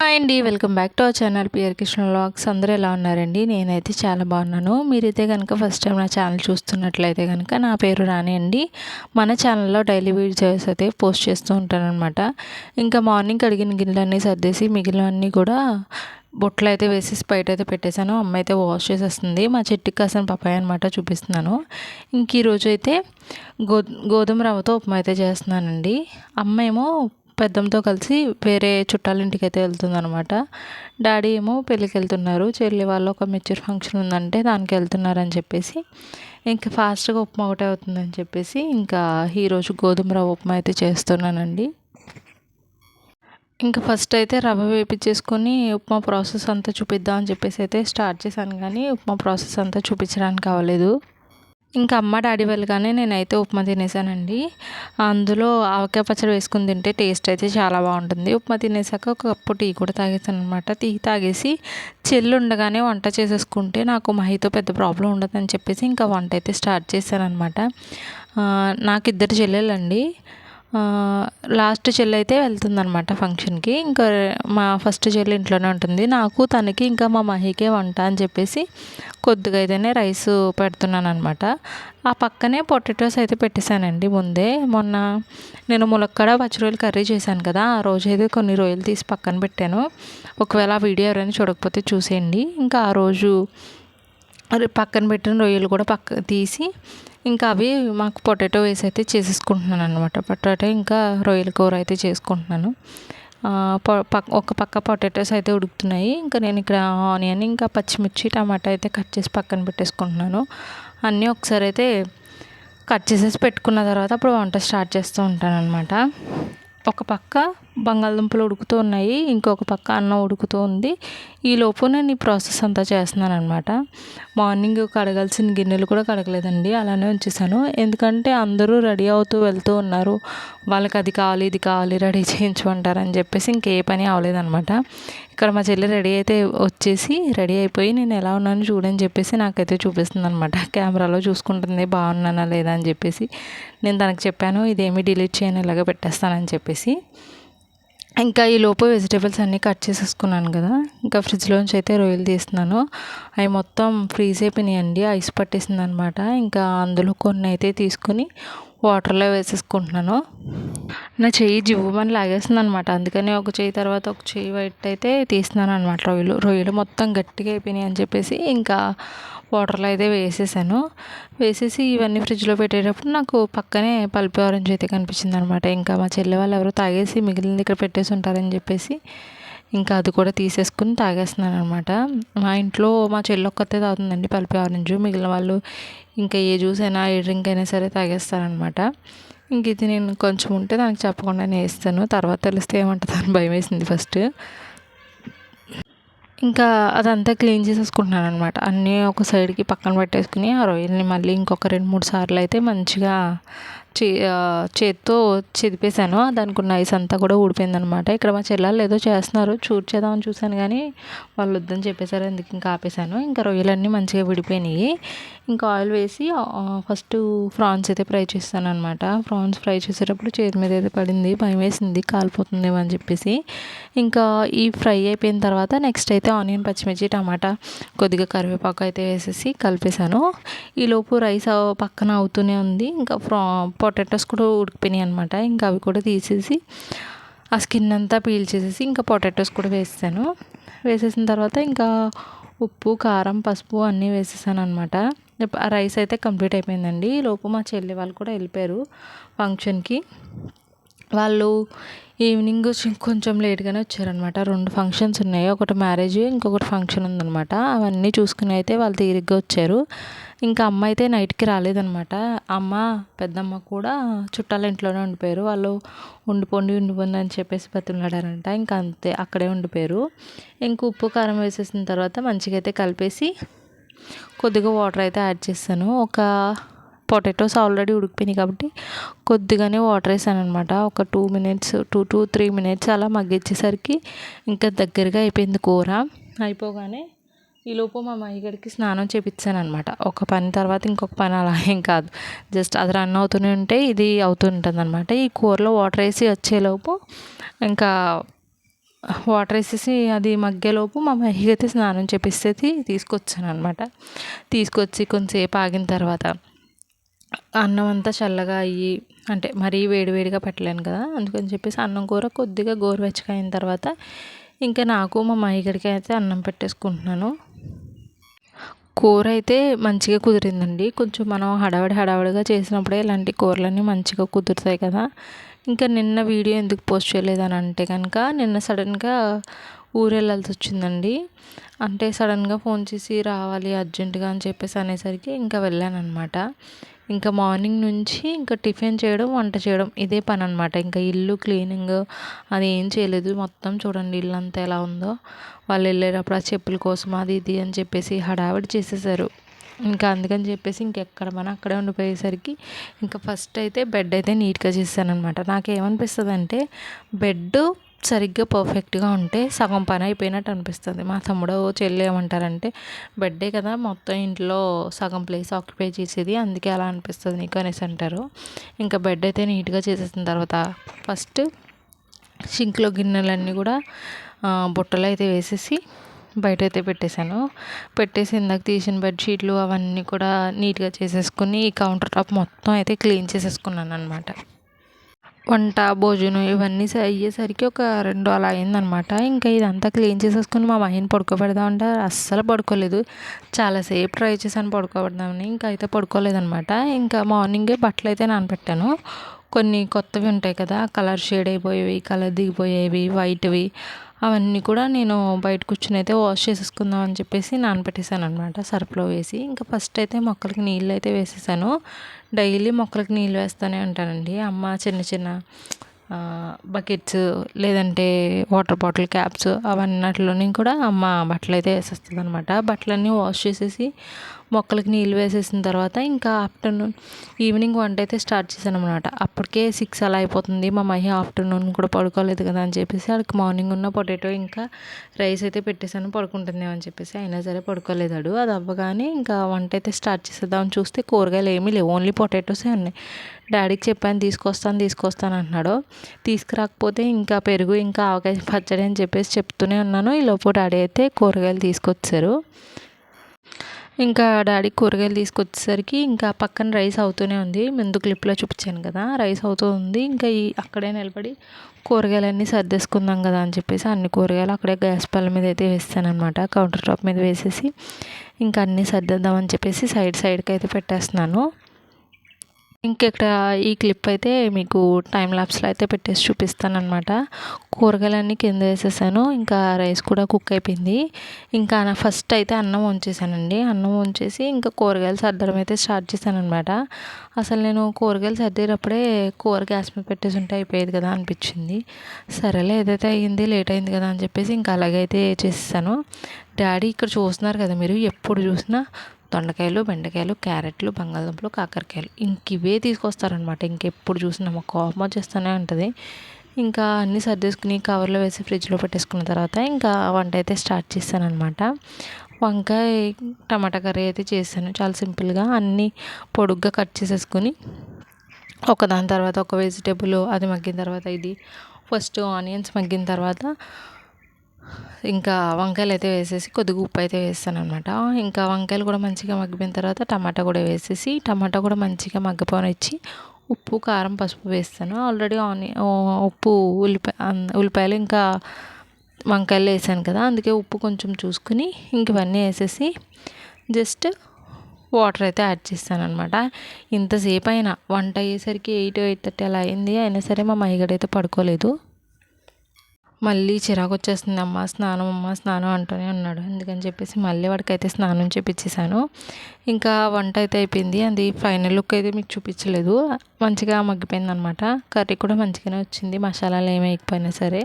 Hi అండి. Welcome back to our channel PR Krishna vlogs. అందరూ ఎలా ఉన్నారండి? నేనైతే చాలా బాగున్నాను. మీరైతే కనుక ఫస్ట్ టైం నా ఛానల్ చూస్తున్నట్లయితే కనుక నా పేరు రాణి అండి. మన ఛానల్లో డైలీ వీడియోస్ అయితే పోస్ట్ చేస్తూ ఉంటానన్నమాట. ఇంకా మార్నింగ్ కడిగిన గిన్నెలన్నీ సర్దేసి మిగిలినవన్నీ కూడా బొట్లు అయితే వేసేసి బయట అయితే పెట్టేశాను. అమ్మ అయితే వాష్ చేసేస్తుంది. మా చెట్టుకి కాసిన పపాయ అనమాట చూపిస్తున్నాను. ఇంక ఈరోజు అయితే గోధుమ రవ్వతో ఉప్మా అయితే చేస్తున్నానండి. అమ్మ ఏమో పెద్దమ్మతో కలిసి వేరే చుట్టాల ఇంటికి అయితే వెళ్తుందనమాట. డాడీ ఏమో పెళ్ళికి వెళ్తున్నారు. చెల్లి వాళ్ళు ఒక మెచ్యూర్ ఫంక్షన్ ఉందంటే దానికి వెళ్తున్నారని చెప్పేసి ఇంకా ఫాస్ట్గా ఉప్మా ఒకటే అవుతుందని చెప్పేసి ఇంకా ఈరోజు గోధుమ రవ్వ ఉప్మా అయితే చేస్తున్నానండి. ఇంకా ఫస్ట్ అయితే రవ్వ వేపించేసుకొని ఉప్మా ప్రాసెస్ అంతా చూపిద్దాం అని చెప్పేసి అయితే స్టార్ట్ చేశాను, కానీ ఉప్మా ప్రాసెస్ అంతా చూపించడానికి అవ్వలేదు. ఇంకా అమ్మ డాడీ వెళ్ళగానే నేనైతే ఉప్మా తినేసానండి. అందులో ఆవకాయ పచ్చడి వేసుకుని తింటే టేస్ట్ అయితే చాలా బాగుంటుంది. ఉప్మా తినేసాక ఒక కప్పు టీ కూడా తాగేసాను అనమాట. టీ తాగేసి చెల్లి ఉండగానే వంట చేసేసుకుంటే నాకు మహితో పెద్ద ప్రాబ్లం ఉండదని చెప్పేసి ఇంకా వంట అయితే స్టార్ట్ చేశాను అనమాట. నాకు ఇద్దరు చెల్లెలండి. లాస్ట్ చెల్లి అయితే వెళ్తుందనమాట ఫంక్షన్కి. ఇంకా మా ఫస్ట్ చెల్లి ఇంట్లోనే ఉంటుంది. నాకు తనకి ఇంకా మా మహికే వంట అని చెప్పేసి కొద్దిగా అయితేనే రైస్ పెడుతున్నాను అనమాట. ఆ పక్కనే పొటాటోస్ అయితే పెట్టేశానండి ముందే. మొన్న నేను ములక్కాడ పచ్చి రొయ్యలు కర్రీ చేశాను కదా, ఆ రోజు అయితే కొన్ని రొయ్యలు తీసి పక్కన పెట్టాను. ఒకవేళ ఆ వీడియో ఎవరైనా చూడకపోతే చూసేయండి. ఇంకా ఆ రోజు పక్కన పెట్టిన రొయ్యలు కూడా పక్క తీసి ఇంకా అవి మాకు పొటాటో వేసి అయితే చేసేసుకుంటున్నాను అనమాట. పొటాటో ఇంకా రొయ్యల కూర అయితే చేసుకుంటున్నాను. ఒక పక్క పొటాటోస్ అయితే ఉడుకుతున్నాయి. ఇంకా నేను ఇక్కడ ఆనియన్ ఇంకా పచ్చిమిర్చి టమాటా అయితే కట్ చేసి పక్కన పెట్టేసుకుంటున్నాను. అన్నీ ఒకసారి అయితే కట్ చేసేసి పెట్టుకున్న తర్వాత అప్పుడు వంట స్టార్ట్ చేస్తూ ఉంటాను అనమాట. ఒక పక్క బంగాళదుంపలు ఉడుకుతూ ఉన్నాయి, ఇంకొక పక్క అన్నం ఉడుకుతూ ఉంది. ఈలోపు నేను ఈ ప్రాసెస్ అంతా చేస్తున్నాను అనమాట. మార్నింగ్ కడగాల్సిన గిన్నెలు కూడా కడగలేదండి, అలానే ఉంచేసాను. ఎందుకంటే అందరూ రెడీ అవుతూ వెళ్తూ ఉన్నారు. వాళ్ళకి అది కావాలి ఇది కావాలి రెడీ చేయించమంటారని చెప్పేసి ఇంకే పని అవ్వలేదన్నమాట. ఇక్కడ మా చెల్లి రెడీ అయితే వచ్చేసి రెడీ అయిపోయి నేను ఎలా ఉన్నాను చూడని చెప్పేసి నాకైతే చూపిస్తుంది అనమాట. కెమెరాలో చూసుకుంటుంది బాగున్నానా లేదా అని చెప్పేసి. నేను తనకు చెప్పాను ఇదేమీ డిలీట్ చేయను, ఇలాగ పెట్టేస్తానని చెప్పేసి. ఇంకా ఈలోపు వెజిటేబుల్స్ అన్నీ కట్ చేసేసుకున్నాను కదా, ఇంకా ఫ్రిడ్జ్లోంచి అయితే రొయ్యలు తీస్తున్నాను. అవి మొత్తం ఫ్రీజ్ అయిపోయినాయండి, ఐస్ పట్టేసింది అనమాట. ఇంకా అందులో కొన్ని అయితే తీసుకుని వాటర్లో వేసేసుకుంటున్నాను. నా చెయ్యి జివ్వుమని లాగేస్తుంది అనమాట. అందుకని ఒక చెయ్యి తర్వాత ఒక చెయ్యి వైట్ అయితే తీస్తున్నాను అనమాట. రొయ్యలు మొత్తం గట్టిగా అయిపోయినాయి అని చెప్పేసి ఇంకా వాటర్లో అయితే వేసేసాను. వేసేసి ఇవన్నీ ఫ్రిడ్జ్లో పెట్టేటప్పుడు నాకు పక్కనే పల్పి ఆరెంజ్ అయితే కనిపించింది అనమాట. ఇంకా మా చెల్లె వాళ్ళు ఎవరో తాగేసి మిగిలింది ఇక్కడ పెట్టేసి ఉంటారని చెప్పేసి ఇంకా అది కూడా తీసేసుకుని తాగేస్తున్నాను అనమాట. మా ఇంట్లో మా చెల్లి ఒక్కతే తాగుతుందండి పల్పి ఆరెంజ్. మిగిలిన వాళ్ళు ఇంకా ఏ జ్యూస్ అయినా ఏ డ్రింక్ అయినా సరే తాగేస్తారనమాట. ఇంక ఇది నేను కొంచెం ఉంటే దానికి చెప్పకుండానే వేస్తాను, తర్వాత తెలిస్తే ఏమంటుందని భయం వేసింది ఫస్ట్. ఇంకా అదంతా క్లీన్ చేసేసుకుంటున్నాను అనమాట. అన్నీ ఒక సైడ్కి పక్కన పెట్టేసుకుని ఆ రొయ్యల్ని మళ్ళీ ఇంకొక 2-3 సార్లు అయితే మంచిగా చేత్తో చెదిపేశాను. దానికి ఉన్న ఐస్ అంతా కూడా ఊడిపోయిందనమాట. ఇక్కడ మా చెల్లెళ్ళు ఏదో చేస్తున్నారు, చేద్దామని చూశాను కానీ వాళ్ళు వద్దని చెప్పేశారు. ఎందుకు ఇంకా ఆపేశాను. ఇంకా రొయ్యలన్నీ మంచిగా విడిపోయినాయి. ఇంకా ఆయిల్ వేసి ఫస్ట్ ఫ్రాన్స్ అయితే ఫ్రై చేస్తాను అనమాట. ఫ్రాన్స్ ఫ్రై చేసేటప్పుడు చేతి మీద అయితే పడింది, భయం వేసింది కాలిపోతుందేమో అని చెప్పేసి. ఇంకా ఈ ఫ్రై అయిపోయిన తర్వాత నెక్స్ట్ అయితే ఆనియన్ పచ్చిమిర్చి టమాటా కొద్దిగా కరివేపాకు అయితే వేసేసి కలిపేశాను. ఈలోపు రైస్ పక్కన అవుతూనే ఉంది. ఇంకా పొటాటోస్ కూడా ఉడికిపోయినాయి అనమాట. ఇంకా అవి కూడా తీసేసి ఆ స్కిన్ అంతా పీల్ చేసేసి ఇంకా పొటాటోస్ కూడా వేసేసాను. వేసేసిన తర్వాత ఇంకా ఉప్పు కారం పసుపు అన్నీ వేసేసాను అనమాట. ఆ రైస్ అయితే కంప్లీట్ అయిపోయిందండి. ఈలోపు మా చెల్లి వాళ్ళు కూడా వెళ్ళిపోయారు ఫంక్షన్కి. వాళ్ళు ఈవినింగ్ కొంచెం లేట్గానే వచ్చారనమాట. 2 ఫంక్షన్స్ ఉన్నాయి, ఒకటి మ్యారేజ్ ఇంకొకటి ఫంక్షన్ ఉందనమాట. అవన్నీ చూసుకుని అయితే వాళ్ళు తీరిగ్గా వచ్చారు. ఇంకా అమ్మ అయితే నైట్కి రాలేదనమాట. అమ్మ పెద్దమ్మ కూడా చుట్టాల ఇంట్లోనే ఉండిపోయారు. వాళ్ళు ఉండిపోండి అని చెప్పేసి బతిమలాడారంట. ఇంకా అంతే అక్కడే ఉండిపోయారు. ఇంక ఉప్పు కారం వేసేసిన తర్వాత మంచిగా అయితే కలిపేసి కొద్దిగా వాటర్ అయితే యాడ్ చేస్తాను. పొటాటోస్ ఆల్రెడీ ఉడికిపోయినాయి కాబట్టి కొద్దిగానే వాటర్ వేసాను అనమాట. ఒక 2 మినిట్స్ 2 to 3 మినిట్స్ అలా మగ్గించేసరికి ఇంకా దగ్గరగా అయిపోయింది కూర. అయిపోగానే ఈలోపు మా మహిగడికి స్నానం చేపించాను అనమాట. ఒక పని తర్వాత ఇంకొక పని అలా ఏం కాదు, జస్ట్ అది రన్ అవుతూనే ఉంటే ఇది అవుతూ ఉంటుంది అనమాట. ఈ కూరలో వాటర్ వేసి వచ్చేలోపు ఇంకా వాటర్ వేసేసి అది మగ్గేలోపు మా మహికి అయితే స్నానం చేపిస్తే తీసుకొచ్చాను అనమాట. తీసుకొచ్చి కొంచెంసేపు ఆగిన తర్వాత అన్నం అంతా చల్లగా అయ్యి, అంటే మరీ వేడివేడిగా పెట్టలేను కదా, అందుకని చెప్పేసి అన్నం కూర కొద్దిగా గోరువెచ్చగా అయిన తర్వాత ఇంకా నాకు మా మహిగడికి అయితే అన్నం పెట్టేసుకుంటున్నాను. కూర అయితే మంచిగా కుదిరిందండి. కొంచెం మనం హడావిడిగా చేసినప్పుడే ఇలాంటి కూరలన్నీ మంచిగా కుదురుతాయి కదా. ఇంకా నిన్న వీడియో ఎందుకు పోస్ట్ చేయలేదని అంటే కనుక, నిన్న సడన్గా ఊరు వెళ్ళాల్సి వచ్చిందండి. అంటే సడన్గా ఫోన్ చేసి రావాలి అర్జెంటుగా అని చెప్పేసి అనేసరికి ఇంకా వెళ్ళాను అనమాట. ఇంకా మార్నింగ్ నుంచి ఇంకా టిఫిన్ చేయడం, వంట చేయడం ఇదే పని అనమాట. ఇంకా ఇల్లు క్లీనింగ్ అది ఏం చేయలేదు. మొత్తం చూడండి ఇల్లు అంతా ఎలా ఉందో. వాళ్ళు వెళ్ళేటప్పుడు ఆ చెప్పుల కోసం అది ఇది అని చెప్పేసి హడావిడి చేసేసారు. ఇంకా అందుకని చెప్పేసి ఇంకెక్కడ మనం అక్కడే ఉండిపోయేసరికి ఇంకా ఫస్ట్ అయితే బెడ్ అయితే నీట్గా చేశాను అనమాట. నాకేమనిపిస్తుంది అంటే బెడ్ సరిగ్గా పర్ఫెక్ట్గా ఉంటే సగం పని అయిపోయినట్టు అనిపిస్తుంది. మా తమ్ముడు చెల్లి ఏమంటారంటే, బెడ్డే కదా మొత్తం ఇంట్లో సగం ప్లేస్ ఆక్యుపై చేసేది, అందుకే అలా అనిపిస్తుంది నీకు అనేసి అంటారు. ఇంకా బెడ్ అయితే నీట్గా చేసేసిన తర్వాత ఫస్ట్ సింక్లో గిన్నెలన్నీ కూడా బుట్టలో అయితే వేసేసి బయట అయితే పెట్టేసి ఇందాక తీసిన బెడ్షీట్లు అవన్నీ కూడా నీట్గా చేసేసుకుని ఈ కౌంటర్ టాప్ మొత్తం అయితే క్లీన్ చేసేసుకున్నాను అనమాట. వంట భోజనం ఇవన్నీ అయ్యేసరికి ఒక 2 అలా అయిందనమాట. ఇంకా ఇదంతా క్లీన్ చేసేసుకుని మా మహిని పడుకోబెడదామంటే అస్సలు పడుకోలేదు. చాలాసేపు ట్రై చేశాను పడుకోబెడదామని, ఇంకా అయితే పడుకోలేదనమాట. ఇంకా మార్నింగే బట్టలు అయితే నానబెట్టాను. కొన్ని కొత్తవి ఉంటాయి కదా, కలర్ షేడ్ అయిపోయేవి, కలర్ దిగిపోయేవి, వైట్వి, అవన్నీ కూడా నేను బయట కూర్చుని అయితే వాష్ చేసేసుకుందాం అని చెప్పేసి నానబెట్టేసాను అనమాట సర్ఫ్లో వేసి. ఇంకా ఫస్ట్ అయితే మొక్కలకి నీళ్ళు అయితే వేసేసాను. డైలీ మొక్కలకి నీళ్ళు వేస్తూనే ఉంటానండి. అమ్మ చిన్న చిన్న బకెట్స్ లేదంటే వాటర్ బాటిల్ క్యాప్స్ అవన్నిటిలోని కూడా అమ్మ బట్టలు అయితే వేసేస్తుంది అనమాట. బట్టలన్నీ వాష్ చేసేసి మొక్కలకి నీళ్ళు వేసేసిన తర్వాత ఇంకా ఈవినింగ్ వంట అయితే స్టార్ట్ చేశాను అనమాట. అప్పటికే 6 అలా అయిపోతుంది. మా మహి ఆఫ్టర్నూన్ కూడా పడుకోలేదు కదా అని చెప్పేసి వాడికి మార్నింగ్ ఉన్న పొటాటో ఇంకా రైస్ అయితే పెట్టేశాను పడుకుంటుందేమో అని చెప్పేసి. అయినా సరే పడుకోలేదాడు. అది అవ్వగానే ఇంకా వంట అయితే స్టార్ట్ చేసేద్దామని చూస్తే కూరగాయలు ఏమీ లేవు, ఓన్లీ పొటాటోసే ఉన్నాయి. డాడీకి చెప్పాను తీసుకొస్తాను అంటున్నాడు. తీసుకురాకపోతే ఇంకా పెరుగు ఇంకా ఆవకాయ పచ్చడి అని చెప్పేసి చెప్తూనే ఉన్నాను. ఈలోపు డాడీ అయితే కూరగాయలు తీసుకొచ్చారు. ఇంకా డాడీ కూరగాయలు తీసుకొచ్చేసరికి ఇంకా పక్కన రైస్ అవుతూనే ఉంది. ముందు క్లిప్లో చూపించాను కదా, రైస్ అవుతూ ఉంది. ఇంకా అక్కడే నిలబడి కూరగాయలన్నీ సర్దేసుకుందాం కదా అని చెప్పేసి అన్ని కూరగాయలు అక్కడే గ్యాస్ పళ్ళ మీద అయితే వేస్తాను అనమాట. కౌంటర్ టాప్ మీద వేసేసి ఇంకా అన్నీ సర్దేద్దామని చెప్పేసి సైడ్కి అయితే పెట్టేస్తున్నాను. ఇక్కడ ఈ క్లిప్ అయితే మీకు టైం ల్యాప్స్లో అయితే పెట్టేసి చూపిస్తాను అనమాట. కూరగాయలన్నీ కింద వేసేసాను. ఇంకా రైస్ కూడా కుక్ అయిపోయింది. ఇంకా ఫస్ట్ అయితే అన్నం వంచేసానండి. అన్నం వంచేసి ఇంకా కూరగాయలు సర్దడం అయితే స్టార్ట్ చేశాను అనమాట. అసలు నేను కూరగాయలు సర్దేటప్పుడే కూర గ్యాస్ మీద పెట్టేసి ఉంటే అయిపోయేది కదా అనిపించింది. సరేలే ఏదైతే అయ్యింది, లేట్ అయింది కదా అని చెప్పేసి ఇంకా అలాగైతే చేసేసాను. డాడీ ఇక్కడ చూస్తున్నారు కదా మీరు, ఎప్పుడు చూసినా దొండకాయలు, బెండకాయలు, క్యారెట్లు, బంగాళదుంపలు, కాకరకాయలు ఇవే తీసుకొస్తారనమాట. ఇంకెప్పుడు చూసినా మాకు కోపం వచ్చేస్తూనే ఉంటుంది. ఇంకా అన్నీ సర్దేసుకుని కవర్లో వేసి ఫ్రిడ్జ్లో పెట్టేసుకున్న తర్వాత ఇంకా వంట అయితే స్టార్ట్ చేశాను అనమాట. వంకాయ టమాటా కర్రీ అయితే చేశాను చాలా సింపుల్గా. అన్నీ పొడుగ్గా కట్ చేసేసుకుని ఒకదాని తర్వాత ఒక వెజిటేబుల్ అది మగ్గిన తర్వాత ఇది ఫస్ట్ ఆనియన్స్ మగ్గిన తర్వాత ఇంకా వంకాయలు అయితే వేసేసి కొద్దిగా ఉప్పు అయితే వేస్తాను అనమాట. ఇంకా వంకాయలు కూడా మంచిగా మగ్గిపోయిన తర్వాత టమాటా కూడా వేసేసి టమాటా కూడా మంచిగా మగ్గపోనిచ్చి ఉప్పు, కారం, పసుపు వేస్తాను. ఆల్రెడీ ఉప్పు, ఉల్లిపాయలు ఇంకా వంకాయలు వేసాను కదా, అందుకే ఉప్పు కొంచెం చూసుకుని ఇంక ఇవన్నీ వేసేసి జస్ట్ వాటర్ అయితే యాడ్ చేస్తాను అనమాట. ఇంతసేపు అయినా వంట అయ్యేసరికి 8:30 అలా అయింది. అయినా సరే మా మహిగడైతే పడుకోలేదు. మళ్ళీ చిరాకు వచ్చేస్తుంది, అమ్మ స్నానం అంటూనే ఉన్నాడు. అందుకని చెప్పేసి మళ్ళీ వాడికైతే స్నానం చేపించేసాను. ఇంకా వంట అయితే అయిపోయింది. అది ఫైనల్ లుక్ అయితే మీకు చూపించలేదు. మంచిగా మగ్గిపోయింది అనమాట. కర్రీ కూడా మంచిగానే వచ్చింది, మసాలాలు ఏమి వేయకపోయినా సరే.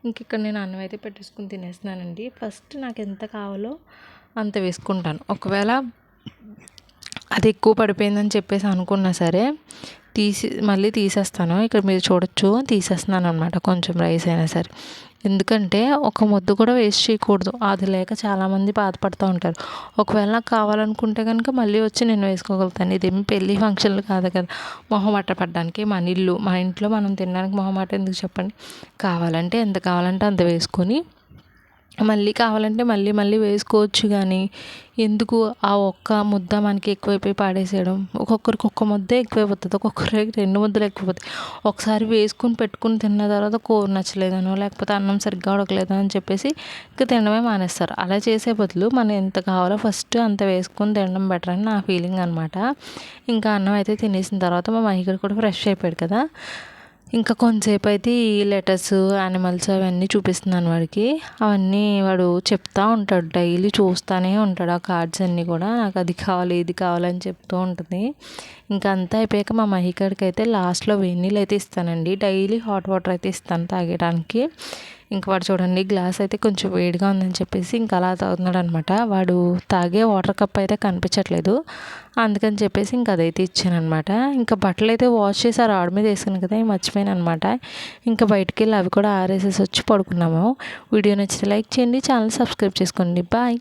ఇంక ఇక్కడ నేను అన్నం అయితే పెట్టేసుకుని తినేస్తున్నానండి. ఫస్ట్ నాకు ఎంత కావాలో అంత వేసుకుంటాను. ఒకవేళ అది ఎక్కువ పడిపోయిందని చెప్పేసి అనుకున్నా సరే మళ్ళీ తీసేస్తాను. ఇక్కడ మీరు చూడొచ్చు తీసేస్తున్నాను అనమాట. కొంచెం రైస్ అయినా సరే ఎందుకంటే ఒక ముద్ద కూడా వేస్ట్ చేయకూడదు. అది లేక చాలామంది బాధపడుతూ ఉంటారు. ఒకవేళ నాకు కావాలనుకుంటే కనుక మళ్ళీ వచ్చి నేను వేసుకోగలుగుతాను. ఇదేమి పెళ్ళి ఫంక్షన్లు కాదు కదా మొహమాట పడడానికి. మన ఇల్లు, మన ఇంట్లో మనం తినడానికి మొహమాట ఎందుకు చెప్పండి. కావాలంటే ఎంత కావాలంటే అంత వేసుకొని మళ్ళీ కావాలంటే మళ్ళీ మళ్ళీ వేసుకోవచ్చు. కానీ ఎందుకు ఆ ఒక్క ముద్ద మనకి ఎక్కువైపోయి పాడేసేయడం. ఒక్కొక్కరికి ఒక్క ముద్దే ఎక్కువైపోతుంది, ఒక్కొక్కరికి 2 ముద్దలు ఎక్కువైపోతాయి. ఒకసారి వేసుకుని పెట్టుకుని తిన్న తర్వాత కూర నచ్చలేదనో లేకపోతే అన్నం సరిగ్గా ఉడకలేదో అని చెప్పేసి ఇంకా తినడమే మానేస్తారు. అలా చేసే బదులు మనం ఎంత కావాలో ఫస్ట్ అంత వేసుకొని తినడం బెటర్ అని నా ఫీలింగ్ అనమాట. ఇంకా అన్నం అయితే తినేసిన తర్వాత మా మహిగడు కూడా ఫ్రెష్ అయిపోయాడు కదా, ఇంకా కొంతసేపు అయితే ఈ లెటర్స్, యానిమల్స్ అవన్నీ చూపిస్తున్నాను వాడికి. అవన్నీ వాడు చెప్తూ ఉంటాడు, డైలీ చూస్తూనే ఉంటాడు ఆ కార్డ్స్ అన్నీ కూడా. నాకు అది కావాలి ఇది కావాలని చెప్తూ ఉంటుంది. ఇంకా అంతా అయిపోయాక మా మహికడికి అయితే లాస్ట్లో వేడి నీళ్ళు అయితే ఇస్తానండి. డైలీ హాట్ వాటర్ అయితే ఇస్తాను తాగడానికి. ఇంక వాడు చూడండి గ్లాస్ అయితే కొంచెం వేడిగా ఉందని చెప్పేసి ఇంకా అలా తాగుతున్నాడు అనమాట. వాడు తాగే వాటర్ కప్ అయితే కనిపించట్లేదు, అందుకని చెప్పేసి ఇంక అదైతే ఇచ్చాను అనమాట. ఇంకా బట్టలు అయితే వాష్ చేసి ఆ రాడ్ మీద వేసాను కదా, మర్చిపోయాను అనమాట. ఇంకా బయటికి వెళ్ళి అవి కూడా ఆరేసేసి వచ్చి పడుకున్నాము. వీడియో నచ్చితే లైక్ చేయండి, ఛానల్ సబ్స్క్రైబ్ చేసుకోండి. బాయ్.